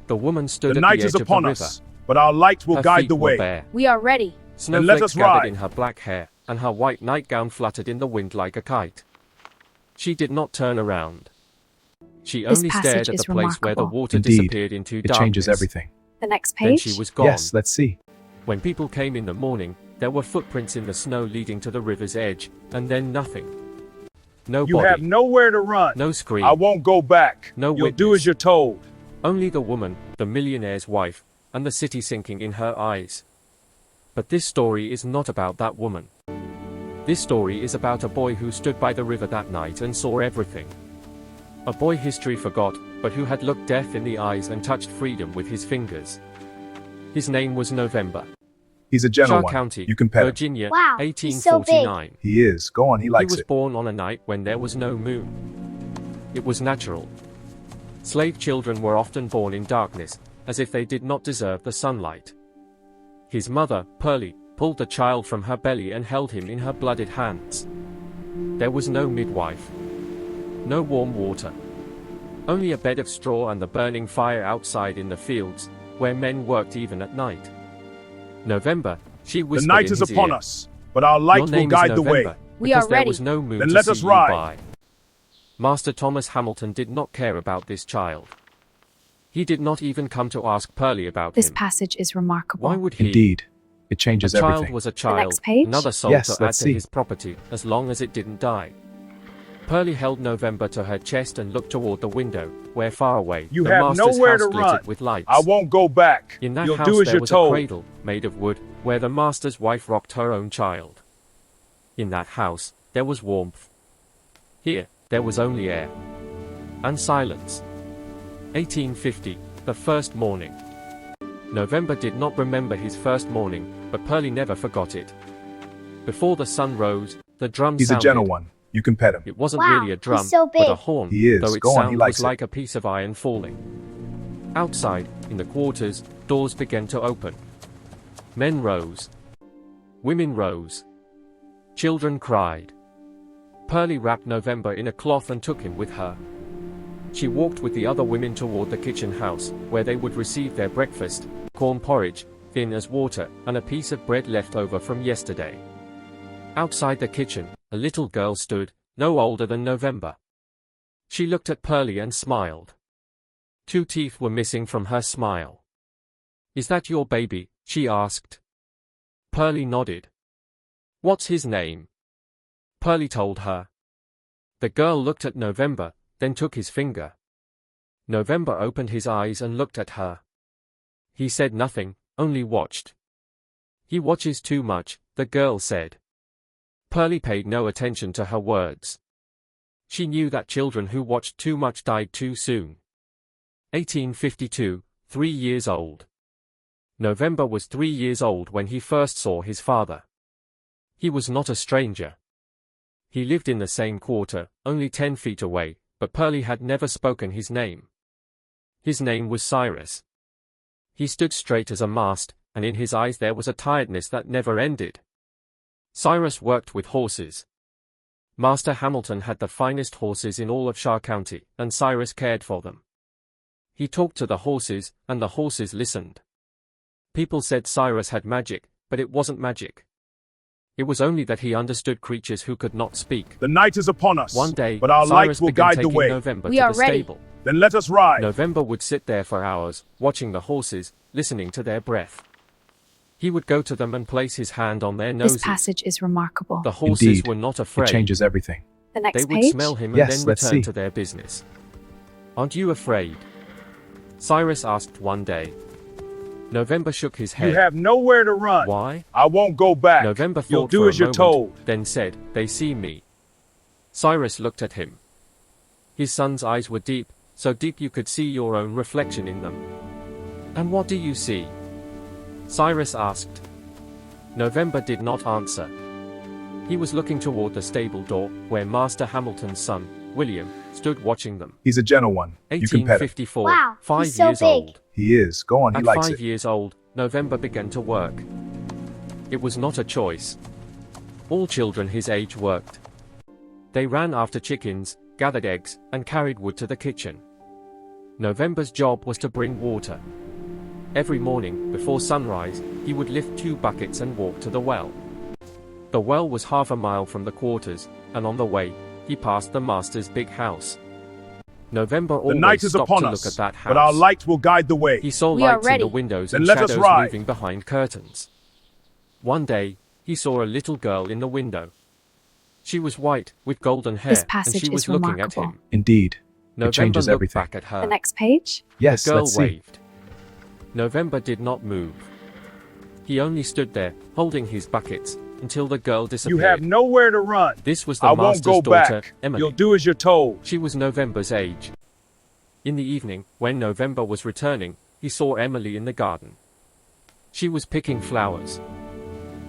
The woman stood The at night the is edge of the upon river. us, but our lights will Her guide feet the were way. bare. We are ready. Then let Snowflakes us gathered ride. in her black hair, and her white nightgown fluttered in the wind like a kite. She did not turn around. She This only passage stared at is the place where the remarkable. water Indeed, disappeared into It darkness. changes everything. The next Then page. she was gone. Yes, let's see. When people came in the morning, there were footprints in the snow leading to the river's edge, and then nothing. No You body, have nowhere to run. no scream, I won't go back. No You'll do witness. as you're told. only the woman, the millionaire's wife, and the city sinking in her eyes. But this story is not about that woman. This story is about a boy who stood by the river that night and saw everything. A boy history forgot, but who had looked death in the eyes and touched freedom with his fingers. His name was November. He's a gentle Shaw one. County, You can pet him. Virginia, Wow, he's so big. 1849. He is. Go on, he He likes was it. born on a night when there was no moon. It was natural. Slave children were often born in darkness, as if they did not deserve the sunlight. His mother, Pearlie, pulled the child from her belly and held him in her blooded hands. There was no midwife. No warm water. Only a bed of straw and the burning fire outside in the fields, where men worked even at night. November, she The whispered night in is his upon ear. us, but our Your lights will name is guide the way. November, We because are there ready. was no moon Then to let see us you ride. by. Master Thomas Hamilton did not care about this child. He did not even come to ask Pearlie about This him. passage is remarkable. Why would he? Indeed, it A changes child everything. was a next child, page? another soul Yes, to add let's to see. his property, as long as it didn't die. Pearlie held November to her chest and looked toward the window, where far away, You the have master's nowhere house to glittered run. with lights. I won't go back. In that You'll house do as there you're was told. a cradle, made of wood, where the master's wife rocked her own child. In that house, there was warmth. Here, there was only air. And silence. 1850, the first morning. November did not remember his first morning, but Pearlie never forgot it. Before the sun rose, the drum He's a sounded. gentle one. You can pet him. It wasn't Wow, really a drum, he's so but a big. horn, He is. though its Go on, he sound likes was it. like a piece of iron falling. Outside, in the quarters, doors began to open. Men rose. Women rose. Children cried. Pearlie wrapped November in a cloth and took him with her. She walked with the other women toward the kitchen house, where they would receive their breakfast, corn porridge, thin as water, and a piece of bread left over from yesterday. Outside the kitchen, a little girl stood, no older than November. She looked at Pearlie and smiled. 2 teeth were missing from her smile. "Is that your baby?" she asked. Pearlie nodded. "What's his name?" Pearlie told her. The girl looked at November, then took his finger. November opened his eyes and looked at her. He said nothing, only watched. "He watches too much," the girl said. Pearlie paid no attention to her words. She knew that children who watched too much died too soon. 1852, 3 years old. November was 3 years old when he first saw his father. He was not a stranger. He lived in the same quarter, only 10 feet away, but Pearlie had never spoken his name. His name was Cyrus. He stood straight as a mast, and in his eyes there was a tiredness that never ended. Cyrus worked with horses. Master Hamilton had the finest horses in all of Shaw County, and Cyrus cared for them. He talked to the horses, and the horses listened. People said Cyrus had magic, but it wasn't magic. It was only that he understood creatures who could not speak. The night is upon us, One day, but our Cyrus lights will began guide the taking way. November We to are the ready. stable. Then let us ride. November would sit there for hours, watching the horses, listening to their breath. He would go to them and place his hand on their This noses. passage is remarkable. The horses Indeed, were not It afraid. changes everything. The They next would page. smell him and Yes, then let's return see. to their business. "Aren't you afraid?" Cyrus asked one day. November shook his head. You have nowhere to run. Why? I won't go back. November thought You'll do for as a you're moment, told. then said, "They see me." Cyrus looked at him. His son's eyes were deep, so deep you could see your own reflection in them. "And what do you see?" Cyrus asked. November did not answer. He was looking toward the stable door, where Master Hamilton's son, William, stood watching them. He's a gentle one. You can pet him. 1854, Wow, 5 he's so years big. old. He is. Go on, he At likes 5 it. years old, November began to work. It was not a choice. All children his age worked. They ran after chickens, gathered eggs, and carried wood to the kitchen. November's job was to bring water. Every morning, before sunrise, he would lift 2 buckets and walk to the well. The well was half a mile from the quarters, and on the way, he passed the master's big house. November The always night is stopped upon to us, look at that house. but our light will guide the way. He saw We are lights in the ready. windows Then and let us shadows ride. moving behind curtains. One day, he saw a little girl in the window. She was white, with golden hair, This and passage she was is looking at remarkable. him. Indeed. November changes looked everything. back at her. The next page. Yes, The girl let's see. waved. November did not move. He only stood there, holding his buckets, until the girl You disappeared. have nowhere to run. This was the I won't master's go daughter, back. Emily. You'll do as you're told. She was November's age. In the evening, when November was returning, he saw Emily in the garden. She was picking flowers.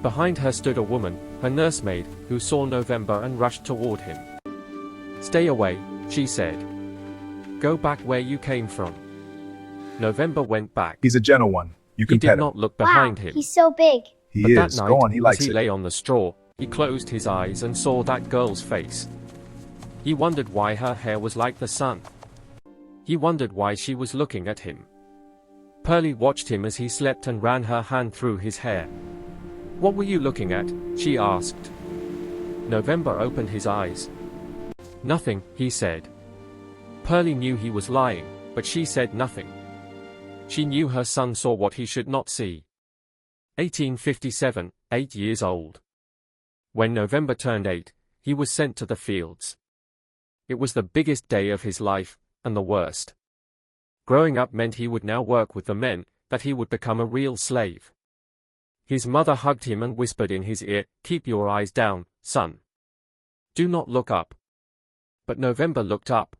Behind her stood a woman, her nursemaid, who saw November and rushed toward him. "Stay away," she said. "Go back where you came from." November went back. He's a gentle one. You He can did pet him. not look behind him. He's so big. He But that is. night, Go on, he likes as he it. lay on the straw, he closed his eyes and saw that girl's face. He wondered why her hair was like the sun. He wondered why she was looking at him. Pearlie watched him as he slept and ran her hand through his hair. "What were you looking at?" she asked. November opened his eyes. "Nothing," he said. Pearlie knew he was lying, but she said nothing. She knew her son saw what he should not see. 1857, 8 years old. When November turned 8, he was sent to the fields. It was the biggest day of his life, and the worst. Growing up meant he would now work with the men, that he would become a real slave. His mother hugged him and whispered in his ear, "Keep your eyes down, son. Do not look up." But November looked up.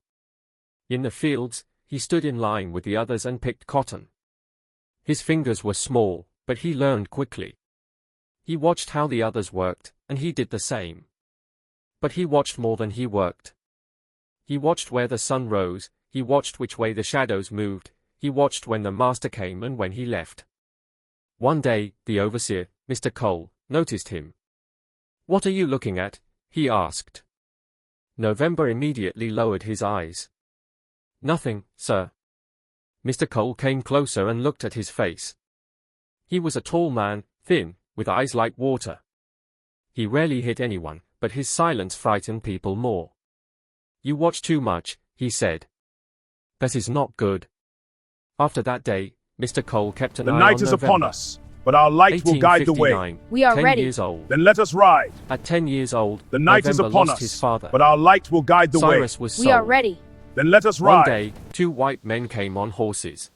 In the fields, he stood in line with the others and picked cotton. His fingers were small, but he learned quickly. He watched how the others worked, and he did the same. But he watched more than he worked. He watched where the sun rose, he watched which way the shadows moved, he watched when the master came and when he left. One day, the overseer, Mr. Cole, noticed him. "What are you looking at?" he asked. November immediately lowered his eyes. "Nothing, sir." Mr. Cole came closer and looked at his face. He was a tall man, thin, with eyes like water. He rarely hit anyone, but his silence frightened people more. "You watch too much," he said. "That is not good." After that day, Mr. Cole kept an The eye on night is November. upon us, but our light will guide the way. 1859, We are 10 ready. years old. Then let us ride. At 10 years old, The night is November upon lost us, his father. but our light will guide the way. Cyrus was sold. We are ready. Then let us One ride. day, 2 white men came on horses.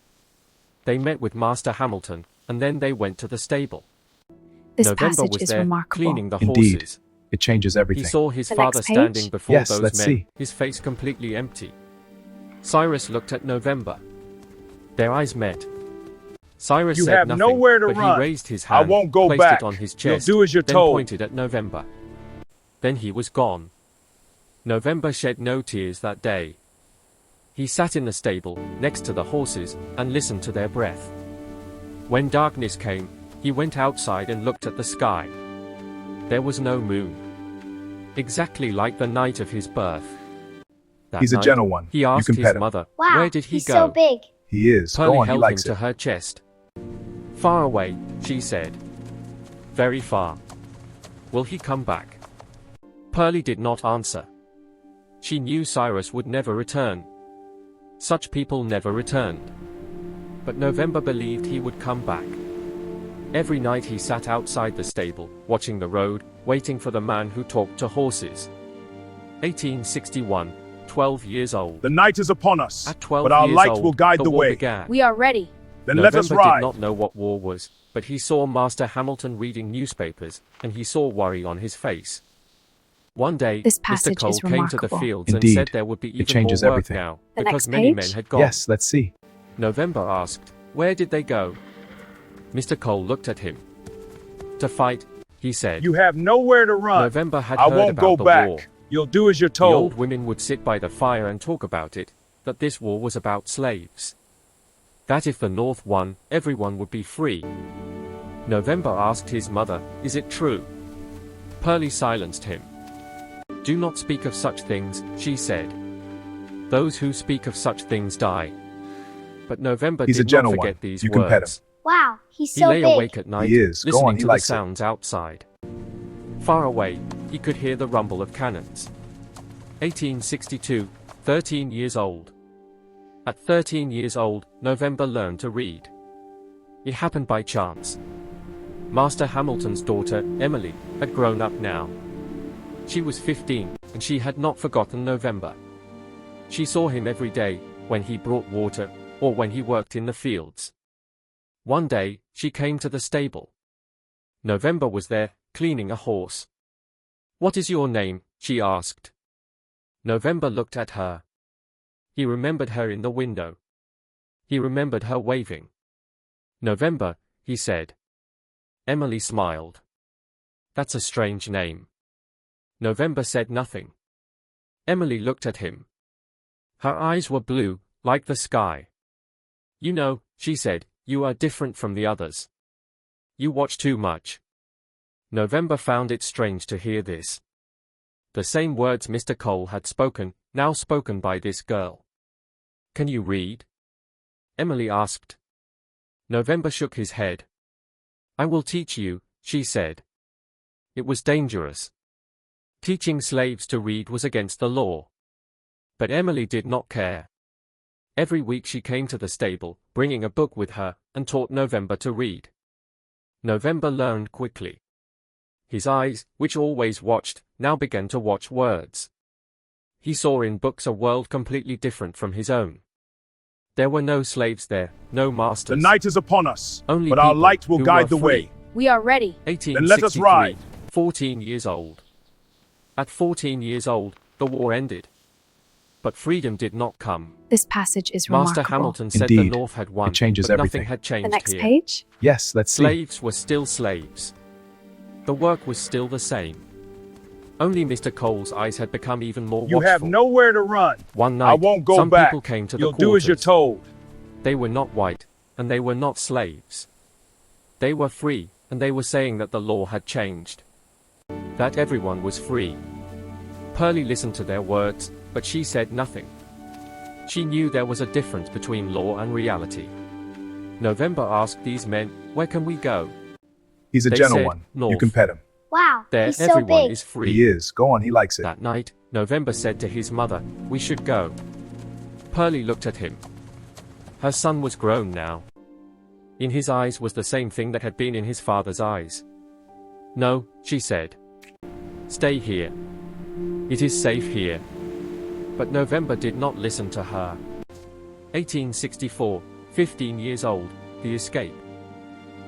They met with Master Hamilton, and then they went to the stable. This November passage was is there, remarkable. cleaning the Indeed. horses. It changes He everything. saw his The father next page? standing before Yes, those let's men, see. his face completely empty. Cyrus looked at November. Their eyes met. Cyrus You said have nothing, nowhere to but run. he raised his I hand, won't go placed back. it on his You'll chest, do as you're then told. pointed at November. Then he was gone. November shed no tears that day. He sat in the stable, next to the horses, and listened to their breath. When darkness came, he went outside and looked at the sky. There was no moon. Exactly like the night of his birth. That He's a night, gentle one. He You asked can his pet him. mother, Wow, where did he he's go? so big. He is. Pearlie Go on, he held him likes to it. her chest. "Far away," she said. "Very far. Will he come back?" Pearlie did not answer. She knew Cyrus would never return. Such people never returned. But November believed he would come back. Every night he sat outside the stable, watching the road, waiting for the man who talked to horses. 1861, 12 years old. The night is upon us, At 12 but our years light old, will guide the war way. began. We are ready. Then let us November did ride. not know what war was, but he saw Master Hamilton reading newspapers, and he saw worry on his face. One day, This Mr. passage Cole is came to the remarkable. fields and Indeed. said there would be It even changes more work everything. now, The because next many page? men had gone. Yes, let's see. November asked, "Where did they go?" Mr. Cole looked at him. "To fight," he said. You have nowhere to run. November had I heard won't about go the back. war. You'll do as you're The old told. women would sit by the fire and talk about it, that this war was about slaves. That if the North won, everyone would be free. November asked his mother, "Is it true?" Pearlie silenced him. "Do not speak of such things," she said. "Those who speak of such things die." But November He's a did not gentle forget one. these You can pet him. words. Wow, he's He so lay big. awake at night, He is. Go listening on, he to the likes it. sounds outside. Far away, he could hear the rumble of cannons. 1862, 13 years old. At 13 years old, November learned to read. It happened by chance. Master Hamilton's daughter, Emily, had grown up now. She was 15, and she had not forgotten November. She saw him every day, when he brought water, or when he worked in the fields. One day, she came to the stable. November was there, cleaning a horse. "What is your name?" she asked. November looked at her. He remembered her in the window. He remembered her waving. "November," he said. Emily smiled. "That's a strange name." November said nothing. Emily looked at him. Her eyes were blue, like the sky. "You know," she said, "you are different from the others. You watch too much." November found it strange to hear this. The same words Mr. Cole had spoken, now spoken by this girl. "Can you read?" Emily asked. November shook his head. "I will teach you," she said. It was dangerous. Teaching slaves to read was against the law. But Emily did not care. Every week she came to the stable, bringing a book with her, and taught November to read. November learned quickly. His eyes, which always watched, now began to watch words. He saw in books a world completely different from his own. There were no slaves there, no masters. The night is upon us, Only but our people light will who guide were the way. free. We are ready. 1863, Then let us ride. 14 years old. At 14 years old, the war ended. But freedom did not come. This passage is Master remarkable. Hamilton said Indeed, the North had won, it changes but everything. nothing had changed The next here. page. Yes, let's see. Slaves were still slaves. The work was still the same. Only Mr. Cole's eyes had become even more You watchful. have nowhere to run. One night, I won't go some back. people came to You'll the do as you're quarters. told. They were not white, and they were not slaves. They were free, and they were saying that the law had changed. That everyone was free. Pearlie listened to their words, but she said nothing. She knew there was a difference between law and reality. November asked these men, "Where can we go?" He's a They gentle said, one. You "North." can pet him. Wow, There he's so everyone big. is free. He is. Go on, he likes it. That night, November said to his mother, "We should go." Pearlie looked at him. Her son was grown now. In his eyes was the same thing that had been in his father's eyes. "No," she said. "Stay here. It is safe here." But November did not listen to her. 1864, 15 years old, the escape.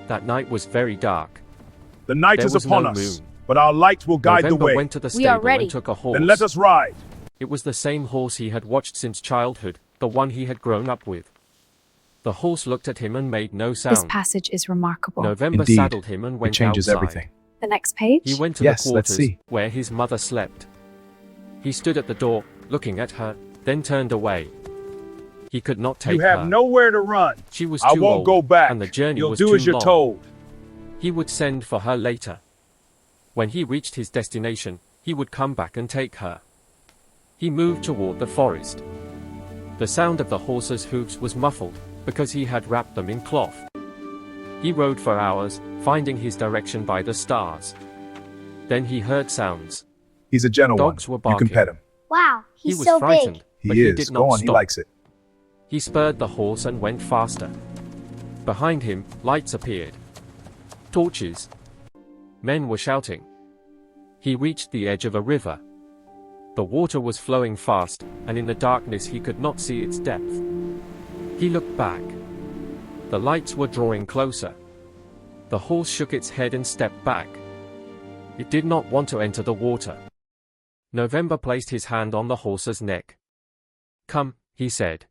That night was very dark. The night There is was upon no us, moon. but our light will guide November the way. went to the We are stable ready. and took a horse. Then let us ride. It was the same horse he had watched since childhood, the one he had grown up with. The horse looked at him and made no This sound. passage is remarkable. November Indeed, saddled him and It went changes outside. everything. The next page. He went to Yes, the let's quarters, see. where his mother slept. He stood at the door, looking at her, then turned away. He could not take You have her. nowhere to run. She was I too won't old, go back. and the journey You'll was do too as you're long. told. He would send for her later. When he reached his destination, he would come back and take her. He moved toward the forest. The sound of the horse's hooves was muffled, because he had wrapped them in cloth. He rode for hours, finding his direction by the stars. Then he heard sounds. He's a gentle Dogs one. were You can barking. pet him. Wow, He he's was so frightened, big. but He he is. did Go not on, he stop. likes it. He spurred the horse and went faster. Behind him, lights appeared. Torches. Men were shouting. He reached the edge of a river. The water was flowing fast, and in the darkness he could not see its depth. He looked back. The lights were drawing closer. The horse shook its head and stepped back. It did not want to enter the water. November placed his hand on the horse's neck. "Come," he said.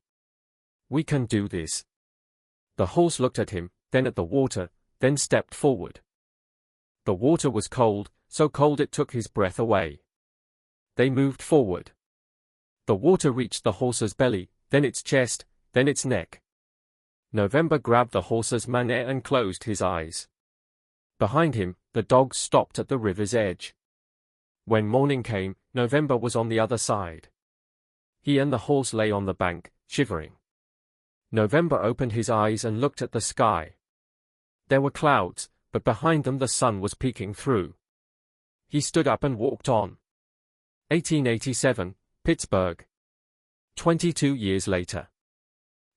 "We can do this." The horse looked at him, then at the water, then stepped forward. The water was cold, so cold it took his breath away. They moved forward. The water reached the horse's belly, then its chest, then its neck. November grabbed the horse's mane and closed his eyes. Behind him, the dogs stopped at the river's edge. When morning came, November was on the other side. He and the horse lay on the bank, shivering. November opened his eyes and looked at the sky. There were clouds, but behind them the sun was peeking through. He stood up and walked on. 1887, Pittsburgh. 22 years later.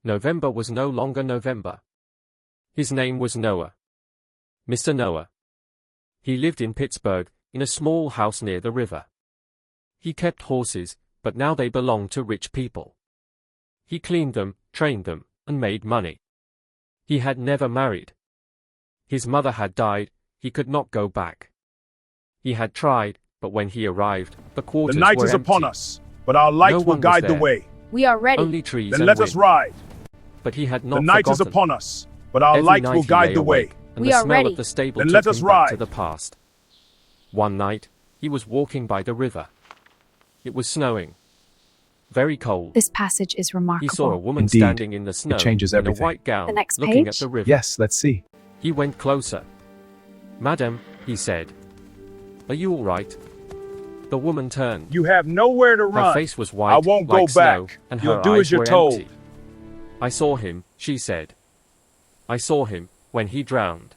November was no longer November. His name was Noah. Mr. Noah. He lived in Pittsburgh, in a small house near the river. He kept horses, but now they belonged to rich people. He cleaned them, trained them, and made money. He had never married. His mother had died, he could not go back. He had tried, but when he arrived, the quarters The night were is empty. upon us, but our light No will one was guide the there. way. We are ready. Only trees Then and let wind. us ride. But he had not The night is forgotten. upon us, but our Every light night will he guide lay the way. awake, and We the are smell ready. of the stable Then took let us him back to ride. the past. One night, he was walking by the river. It was snowing. Very cold. This passage is He remarkable. saw a woman Indeed. standing in the snow, changes in everything. a white gown, The next looking page? at the river. Yes, let's see. He went closer. "Madam," he said. "Are you all right?" The woman turned. You have nowhere to Her run. face was white, I won't go like snow, back. and You'll her do eyes as you're were told. empty. "I saw him," she said. "I saw him, when he drowned."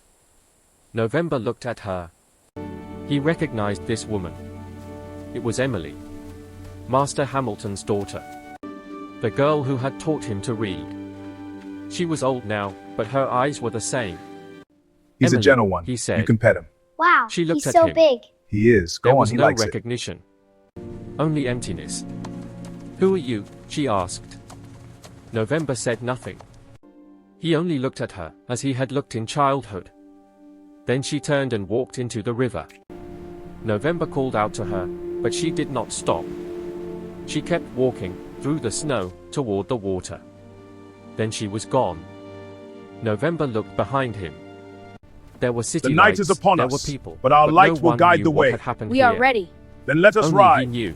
November looked at her. He recognized this woman. It was Emily, Master Hamilton's daughter. The girl who had taught him to read. She was old now, but her eyes were the same. He's Emily, a gentle one. he said. You can pet him. Wow, She looked he's at so him. big. He is. There Go on, was he no likes it. recognition. Only emptiness. "Who are you?" she asked. November said nothing. He only looked at her, as he had looked in childhood. Then she turned and walked into the river. November called out to her, but she did not stop. She kept walking, through the snow, toward the water. Then she was gone. November looked behind him. There were city The night lights, is upon there us, were people, but our light no will one guide knew the what way. had happened We are here. ready. Then let us Only ride. he knew.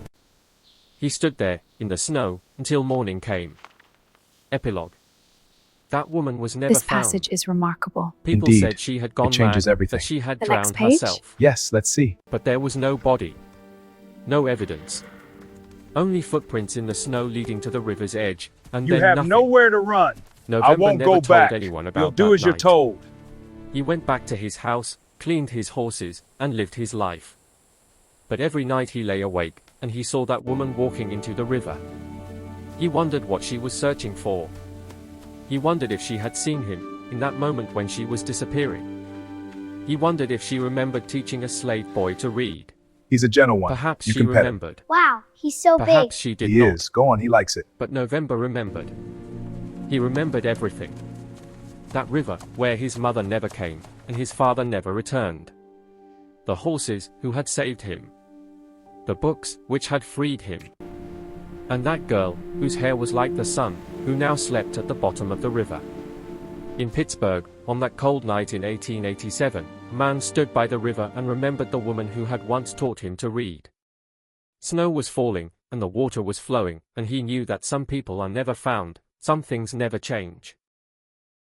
He stood there, in the snow, until morning came. Epilogue. That woman was never This found. passage is remarkable. People Indeed. said she had gone changes mad, everything. that she had The next drowned page? herself. Yes, let's see. But there was no body. No evidence. Only footprints in the snow leading to the river's edge, and You then have nothing. nowhere to run. November I won't never go told back. anyone about You'll do that as you're night. told. He went back to his house, cleaned his horses, and lived his life. But every night he lay awake, and he saw that woman walking into the river. He wondered what she was searching for. He wondered if she had seen him, in that moment when she was disappearing. He wondered if she remembered teaching a slave boy to read. He's a gentle one. Perhaps you she can pet him. remembered. Wow, he's so big. Perhaps she did He not. is. Go on, he likes it. But November remembered. He remembered everything. That river, where his mother never came, and his father never returned. The horses, who had saved him. The books, which had freed him. And that girl, whose hair was like the sun, who now slept at the bottom of the river. In Pittsburgh, on that cold night in 1887, a man stood by the river and remembered the woman who had once taught him to read. Snow was falling, and the water was flowing, and he knew that some people are never found, some things never change.